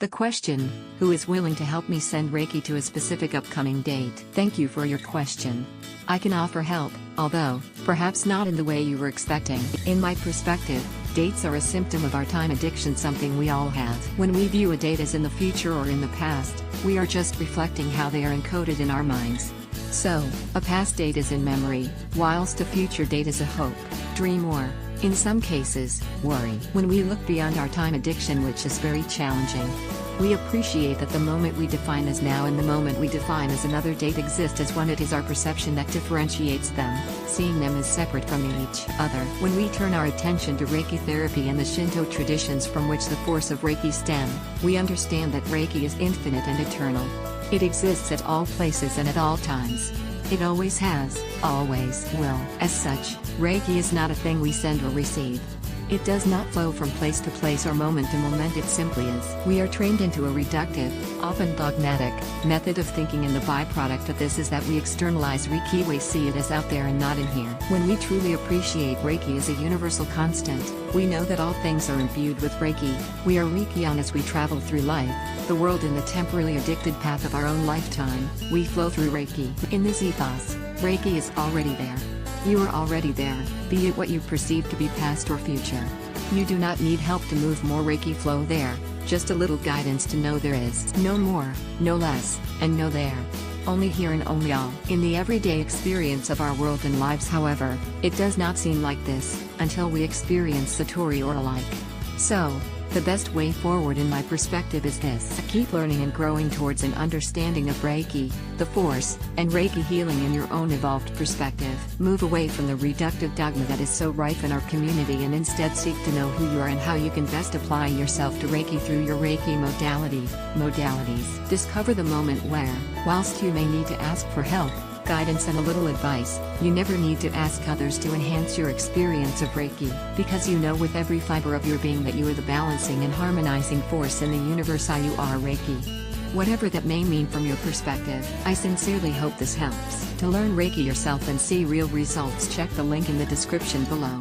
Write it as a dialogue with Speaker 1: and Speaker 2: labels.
Speaker 1: The question, who is willing to help me send Reiki to a specific upcoming date? Thank you for your question. I can offer help, although, perhaps not in the way you were expecting. In my perspective, dates are a symptom of our time addiction, something we all have. When we view a date as in the future or in the past, we are just reflecting how they are encoded in our minds. So, a past date is in memory, whilst a future date is a hope, dream or, in some cases, worry. When we look beyond our time addiction, which is very challenging, we appreciate that the moment we define as now and the moment we define as another date exist as one. It is our perception that differentiates them, seeing them as separate from each other. When we turn our attention to Reiki therapy and the Shinto traditions from which the force of Reiki stem, we understand that Reiki is infinite and eternal. It exists at all places and at all times. It always has, always will. As such, Reiki is not a thing we send or receive. It does not flow from place to place or moment to moment, it simply is. We are trained into a reductive, often dogmatic, method of thinking, and the byproduct of this is that we externalize Reiki. We see it as out there and not in here. When we truly appreciate Reiki as a universal constant, we know that all things are imbued with Reiki. We are Reikion as we travel through life, the world, in the temporally addicted path of our own lifetime. We flow through Reiki. In this ethos, Reiki is already there. You are already there, be it what you perceive to be past or future. You do not need help to move more Reiki flow there, just a little guidance to know there is no more, no less, and no there. Only here and only all. In the everyday experience of our world and lives, however, it does not seem like this, until we experience Satori or alike. So, the best way forward in my perspective is this: keep learning and growing towards an understanding of Reiki, the force, and Reiki healing in your own evolved perspective. Move away from the reductive dogma that is so rife in our community and instead seek to know who you are and how you can best apply yourself to Reiki through your Reiki modalities. Discover the moment where, whilst you may need to ask for help, guidance, and a little advice, you never need to ask others to enhance your experience of Reiki, because you know with every fiber of your being that you are the balancing and harmonizing force in the universe. You are Reiki. Whatever that may mean from your perspective, I sincerely hope this helps. To learn Reiki yourself and see real results, check the link in the description below.